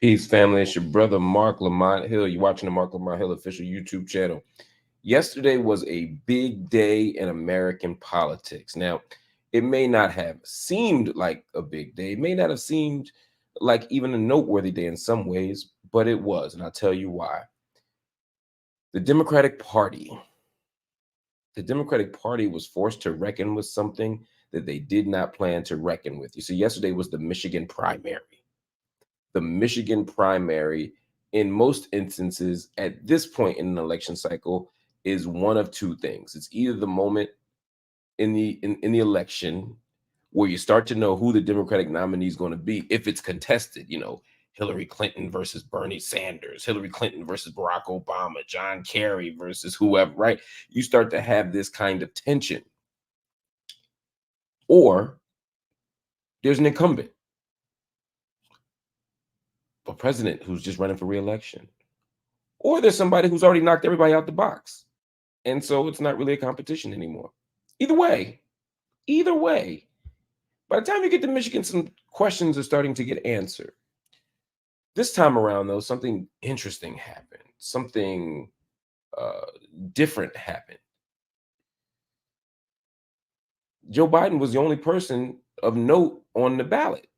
Peace, family. It's your brother Mark Lamont Hill. You're watching the Mark Lamont Hill official YouTube channel. Yesterday was a big day in American politics. Now, it may not have seemed like a big day, it may not have seemed like even a noteworthy day in some ways, but it was. And I'll tell you why. The Democratic Party, the Democratic Party was forced to reckon with something that they did not plan to reckon with. You see, yesterday was the Michigan primary. The Michigan primary, in most instances at this point in an election cycle, is one of two things. It's either the moment in the election where you start to know who the Democratic nominee is going to be if it's contested, Hillary Clinton versus Bernie Sanders, Hillary Clinton versus Barack Obama, John Kerry versus whoever, right? You start to have this kind of tension. Or there's an incumbent, a president who's just running for reelection. Or there's somebody who's already knocked everybody out the box. And so it's not really a competition anymore. Either way, by the time you get to Michigan, some questions are starting to get answered. This time around, though, something interesting happened. Something different happened. Joe Biden was the only person of note on the ballot.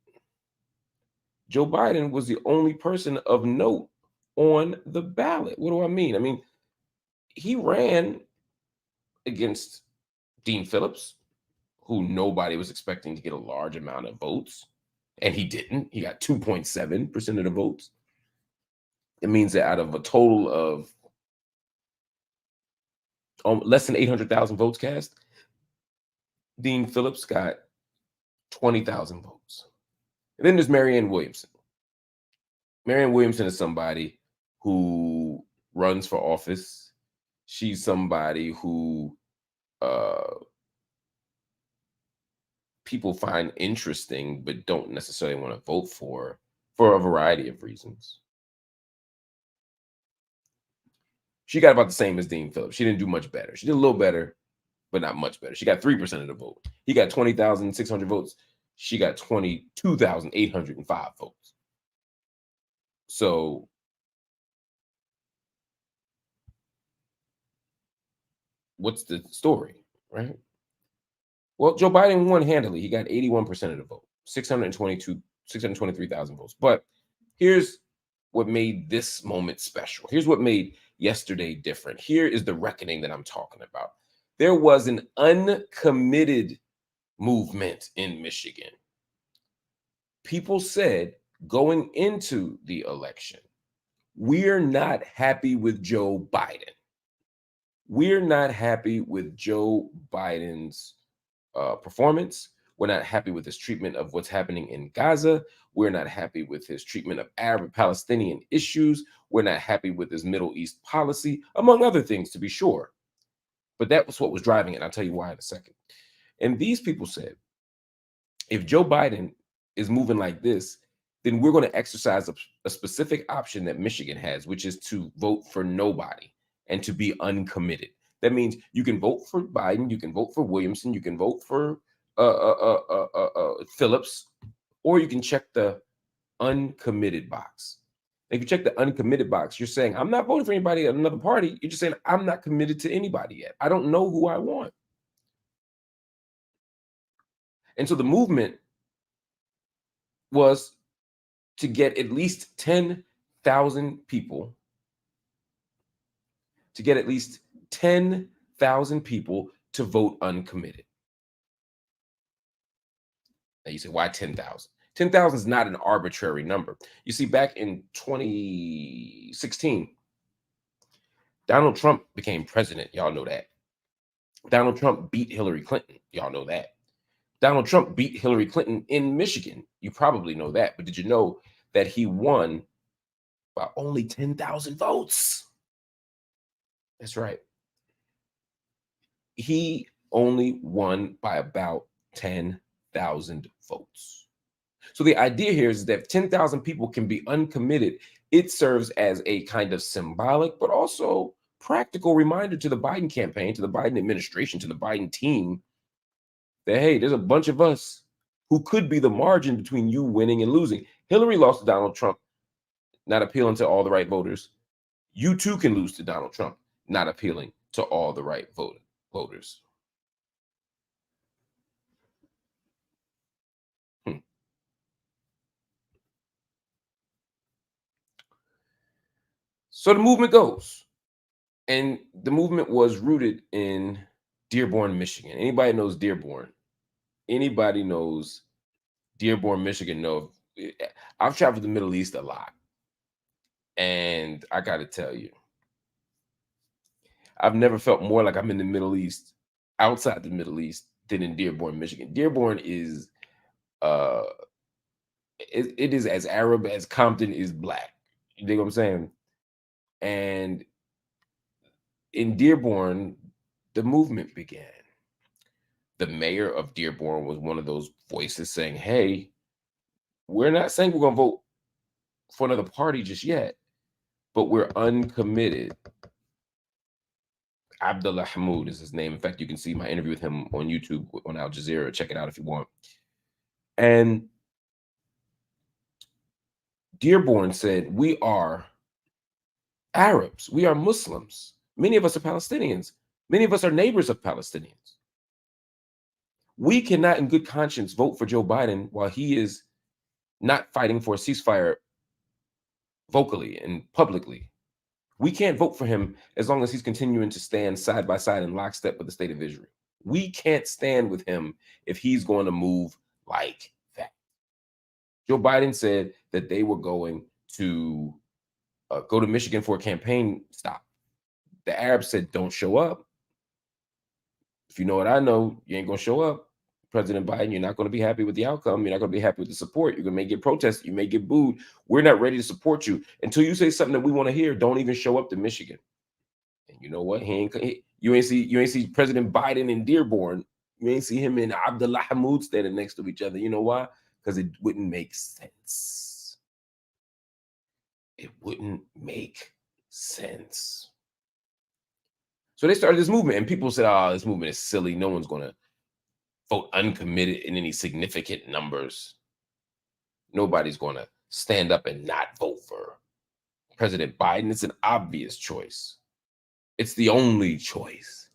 Joe Biden was the only person of note on the ballot. What do I mean? I mean, he ran against Dean Phillips, who nobody was expecting to get a large amount of votes, and he didn't. He got 2.7% of the votes. It means that out of a total of less than 800,000 votes cast, Dean Phillips got 20,000 votes. And then there's Marianne Williamson. Marianne Williamson is somebody who runs for office. She's somebody who people find interesting but don't necessarily want to vote for a variety of reasons. She got about the same as Dean Phillips. She didn't do much better. She did a little better, but not much better. She got 3% of the vote. He got 20,600 votes. She got 22,805 votes. So what's the story, right? Well, Joe Biden won handily. He got 81% of the vote, 623,000 votes. But here's what made this moment special. Here's what made yesterday different. Here is the reckoning that I'm talking about. There was an uncommitted movement in Michigan. People said going into the election, we're not happy with Joe Biden. We're not happy with Joe Biden's performance. We're not happy with his treatment of what's happening in Gaza. We're not happy with his treatment of Arab and Palestinian issues. We're not happy with his Middle East policy, among other things, to be sure. But that was what was driving it. I'll tell you why in a second. And these people said, if Joe Biden is moving like this, then we're going to exercise a specific option that Michigan has, which is to vote for nobody and to be uncommitted. That means you can vote for Biden, you can vote for Williamson, you can vote for Phillips, or you can check the uncommitted box. If you check the uncommitted box, you're saying, I'm not voting for anybody at another party. You're just saying, I'm not committed to anybody yet. I don't know who I want. And so the movement was to get at least 10,000 people, to vote uncommitted. Now you say, why 10,000? 10,000 is not an arbitrary number. You see, back in 2016, Donald Trump became president. Y'all know that. Donald Trump beat Hillary Clinton. Y'all know that. Donald Trump beat Hillary Clinton in Michigan. You probably know that. But did you know that he won by only 10,000 votes? That's right. He only won by about 10,000 votes. So the idea here is that if 10,000 people can be uncommitted, it serves as a kind of symbolic, but also practical reminder to the Biden campaign, to the Biden administration, to the Biden team that, hey, there's a bunch of us who could be the margin between you winning and losing. Hillary lost to Donald Trump not appealing to all the right voters. You too can lose to Donald Trump, not appealing to all the right voters. Hmm. So the movement goes, and the movement was rooted in Dearborn, Michigan. Anybody knows Dearborn? Anybody knows Dearborn, Michigan? Know I've traveled the Middle East a lot, and I got to tell you, I've never felt more like I'm in the Middle East, outside the Middle East, than in Dearborn, Michigan. Dearborn is uh it is as Arab as Compton is black. You dig what I'm saying? And in Dearborn, the movement began. The mayor of Dearborn was one of those voices saying, "Hey, we're not saying we're going to vote for another party just yet, but we're uncommitted." Abdullah Hamoud is his name. In fact, you can see my interview with him on YouTube on Al Jazeera. Check it out if you want. And Dearborn said, "We are Arabs. We are Muslims. Many of us are Palestinians. Many of us are neighbors of Palestinians. We cannot, in good conscience, vote for Joe Biden while he is not fighting for a ceasefire vocally and publicly. We can't vote for him as long as he's continuing to stand side by side in lockstep with the state of Israel. We can't stand with him if he's going to move like that." Joe Biden said that they were going to go to Michigan for a campaign stop. The Arabs said, "Don't show up. If you know what I know, you ain't going to show up. President Biden, you're not going to be happy with the outcome. You're not going to be happy with the support. You're going to may get protested. You may get booed. We're not ready to support you until you say something that we want to hear. Don't even show up to Michigan." And you know what? You ain't see President Biden in Dearborn. You ain't see him and Abdullah Hamoud standing next to each other. You know why? Because it wouldn't make sense. It wouldn't make sense. So they started this movement, and people said, "Oh, this movement is silly. No one's going to vote uncommitted in any significant numbers. Nobody's going to stand up and not vote for President Biden. It's an obvious choice. It's the only choice."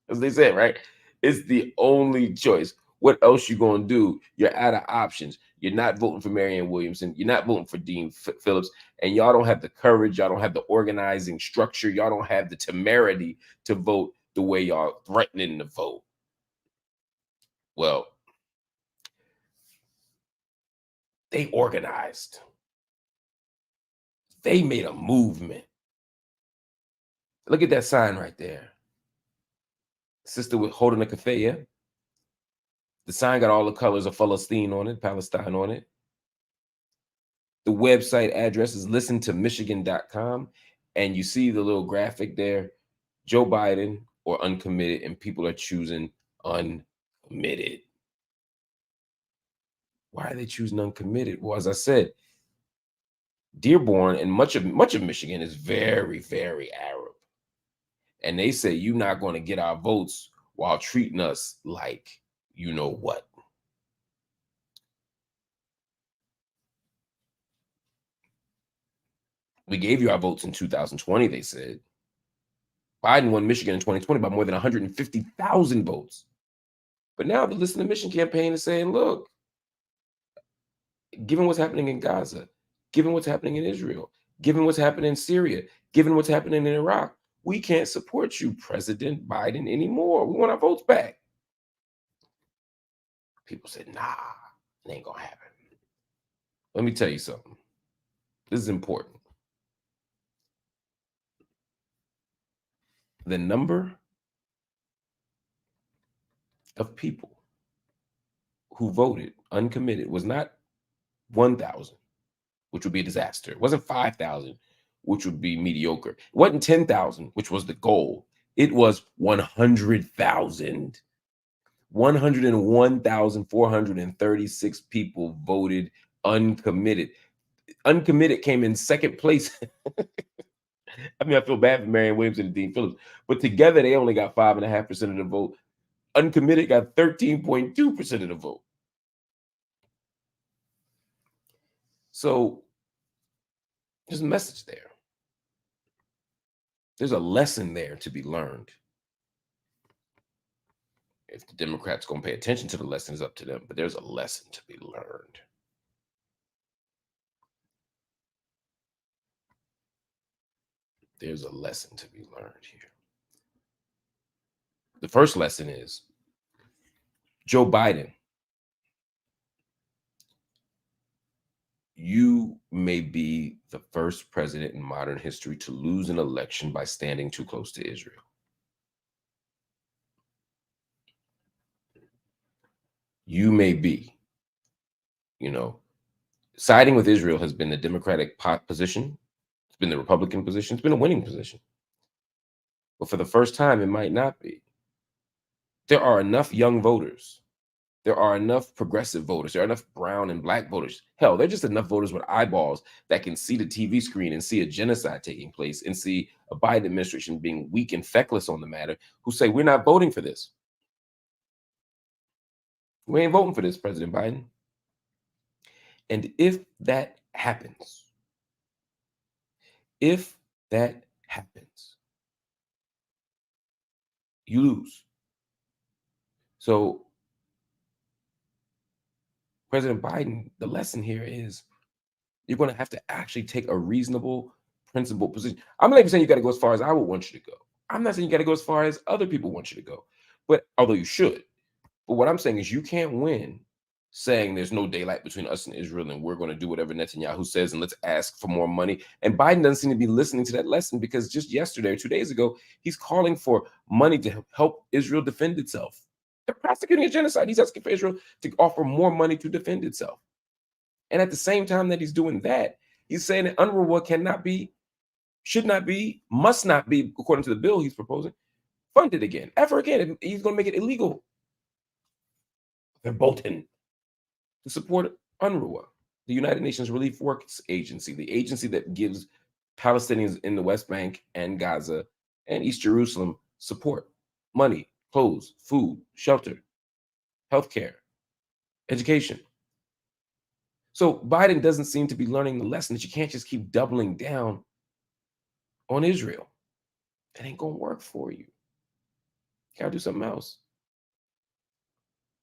As they said, right? It's the only choice. What else you gonna do? You're out of options. You're not voting for Marianne Williamson. You're not voting for Dean Phillips, and y'all don't have the courage. Y'all don't have the organizing structure. Y'all don't have the temerity to vote the way y'all threatening to vote. Well, they organized. They made a movement. Look at that sign right there. Sister with holding a cafe, yeah? The sign got all the colors of Palestine on it, Palestine on it. The website address is listentomichigan.com. And you see the little graphic there, Joe Biden or uncommitted, and people are choosing uncommitted. Why are they choosing uncommitted? Well, as I said, Dearborn and much of Michigan is very, very Arab. And they say you're not going to get our votes while treating us like you know what. We gave you our votes in 2020, they said. Biden won Michigan in 2020 by more than 150,000 votes. But now the Listen to Mission campaign is saying, look, given what's happening in Gaza, given what's happening in Israel, given what's happening in Syria, given what's happening in Iraq, we can't support you, President Biden, anymore. We want our votes back. People said, nah, it ain't gonna happen. Let me tell you something. This is important. The number of people who voted uncommitted was not 1,000, which would be a disaster. It wasn't 5,000, which would be mediocre. It wasn't 10,000, which was the goal. It was 100,000. 101,436 people voted uncommitted. Uncommitted came in second place. I mean, I feel bad for Marianne Williamson and Dean Phillips, but together they only got 5.5% of the vote. Uncommitted got 13.2% of the vote. So There's a message there. There's a lesson there to be learned. If the Democrats going to pay attention to the lesson, is up to them, but there's a lesson to be learned. There's a lesson to be learned here. The first lesson is Joe Biden, you may be the first president in modern history to lose an election by standing too close to Israel. You may be, siding with Israel has been the Democratic position. It's been the Republican position. It's been a winning position. But for the first time, it might not be. There are enough young voters. There are enough progressive voters. There are enough brown and black voters. Hell, there are just enough voters with eyeballs that can see the TV screen and see a genocide taking place and see a Biden administration being weak and feckless on the matter, who say, we're not voting for this. We ain't voting for this, President Biden. And if that happens, you lose. So President Biden, the lesson here is you're going to have to actually take a reasonable, principled position. I'm not even saying you got to go as far as I would want you to go. I'm not saying you got to go as far as other people want you to go. But although you should. But what I'm saying is you can't win saying there's no daylight between us and Israel and we're going to do whatever Netanyahu says and let's ask for more money. And Biden doesn't seem to be listening to that lesson, because just yesterday or 2 days ago, he's calling for money to help Israel defend itself. They're prosecuting a genocide. He's asking for Israel to offer more money to defend itself. And at the same time that he's doing that, he's saying that UNRWA cannot be, should not be, must not be, according to the bill he's proposing, funded again. Ever again. He's going to make it illegal. They're voting to support UNRWA, the United Nations Relief Works Agency, the agency that gives Palestinians in the West Bank and Gaza and East Jerusalem support, money, clothes, food, shelter, healthcare, education. So Biden doesn't seem to be learning the lesson that you can't just keep doubling down on Israel. That ain't going to work for you. You got to do something else.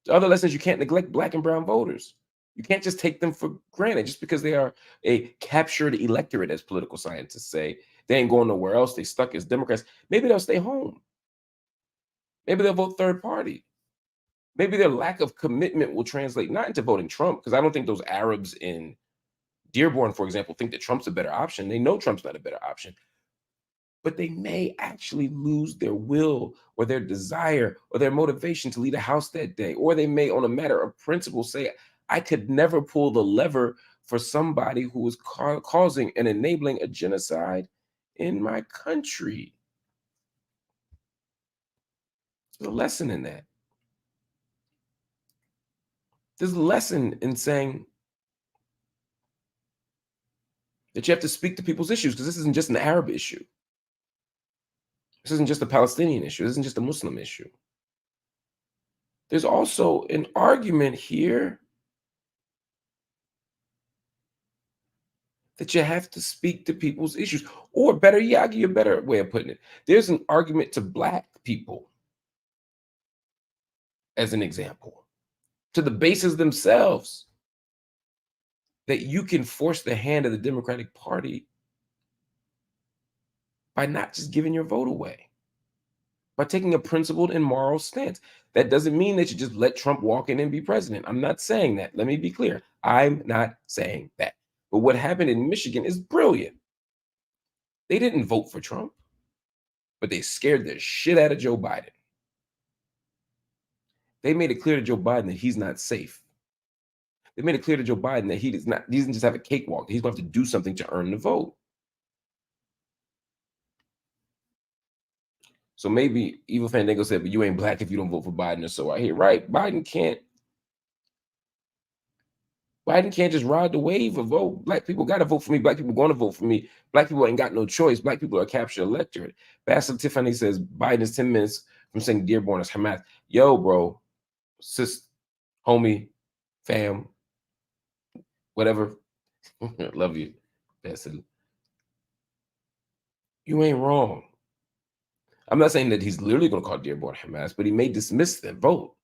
The other lesson is you can't neglect black and brown voters. You can't just take them for granted just because they are a captured electorate, as political scientists say. They ain't going nowhere else. They stuck as Democrats. Maybe they'll stay home. Maybe they'll vote third party. Maybe their lack of commitment will translate not into voting Trump, because I don't think those Arabs in Dearborn, for example, think that Trump's a better option. They know Trump's not a better option. But they may actually lose their will or their desire or their motivation to lead a house that day. Or they may, on a matter of principle, say, I could never pull the lever for somebody who is causing and enabling a genocide in my country. There's a lesson in that. There's a lesson in saying that you have to speak to people's issues, because this isn't just an Arab issue. This isn't just a Palestinian issue. This isn't just a Muslim issue. There's also an argument here that you have to speak to people's issues. Or better yet, I'll give you a better way of putting it. There's an argument to black people, as an example, to the bases themselves, that you can force the hand of the Democratic Party by not just giving your vote away, by taking a principled and moral stance. That doesn't mean that you just let Trump walk in and be president. I'm not saying that. Let me be clear. I'm not saying that. But what happened in Michigan is brilliant. They didn't vote for Trump, but they scared the shit out of Joe Biden. They made it clear to Joe Biden that he's not safe. They made it clear to Joe Biden that he doesn't just have a cakewalk. He's going to have to do something to earn the vote. So maybe Evil Fandango said, but you ain't black if you don't vote for Biden, or so I hear. Right. Biden can't just ride the wave of vote. Black people got to vote for me. Black people going to vote for me. Black people ain't got no choice. Black people are captured electorate. Bassel Tiffany says Biden is 10 minutes from saying Dearborn is Hamas. Yo, bro, sis, homie, fam, whatever. Love you, Bassel. You ain't wrong. I'm not saying that he's literally going to call Dearborn Hamas, but he may dismiss the vote.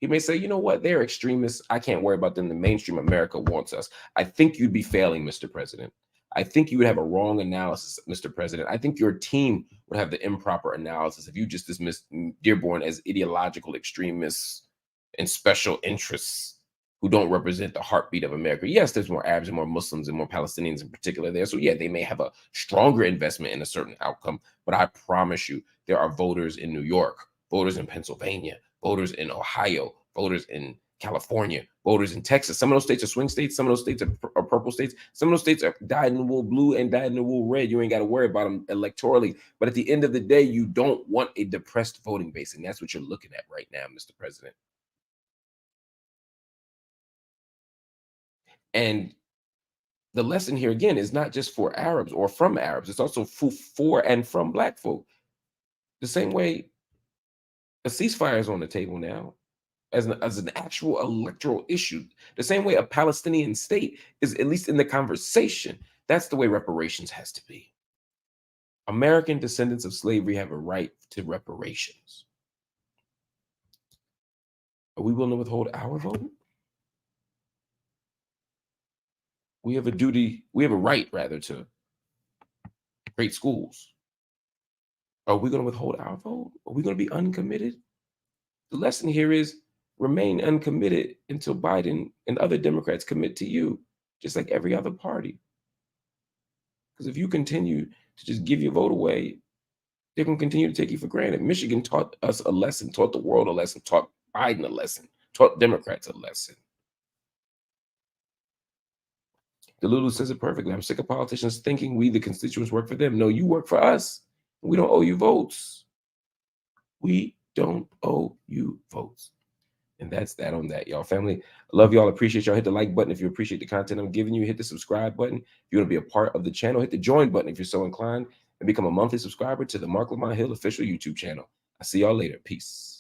He may say, you know what, they're extremists. I can't worry about them. The mainstream America wants us. I think you'd be failing, Mr. President. I think you would have a wrong analysis, Mr. President. I think your team would have the improper analysis if you just dismissed Dearborn as ideological extremists and special interests who don't represent the heartbeat of America. Yes, there's more Arabs and more Muslims and more Palestinians in particular there. So, yeah, they may have a stronger investment in a certain outcome. But I promise you, there are voters in New York, voters in Pennsylvania, voters in Ohio, voters in California, voters in Texas. Some of those states are swing states. Some of those states are purple states. Some of those states are dyed in the wool blue and dyed in the wool red. You ain't got to worry about them electorally. But at the end of the day, you don't want a depressed voting base. And that's what you're looking at right now, Mr. President. And the lesson here again is not just for Arabs or from Arabs, it's also for and from Black folk. The same way a ceasefire is on the table now as an actual electoral issue, the same way a Palestinian state is at least in the conversation. That's the way reparations has to be. American descendants of slavery have a right to reparations. Are we willing to withhold our vote? We have a duty, we have a right rather to great schools. Are we going to withhold our vote? Are we going to be uncommitted? The lesson here is remain uncommitted until Biden and other Democrats commit to you, just like every other party. Because if you continue to just give your vote away, they're going to continue to take you for granted. Michigan taught us a lesson, taught the world a lesson, taught Biden a lesson, taught Democrats a lesson. DeLulu says it perfectly. I'm sick of politicians thinking we, the constituents, work for them. No, you work for us. We don't owe you votes. We don't owe you votes. And that's that on that, y'all. Family, I love y'all. Appreciate y'all. Hit the like button if you appreciate the content I'm giving you. Hit the subscribe button if you want to be a part of the channel. Hit the join button if you're so inclined, and become a monthly subscriber to the Mark Lamont Hill official YouTube channel. I'll see y'all later. Peace.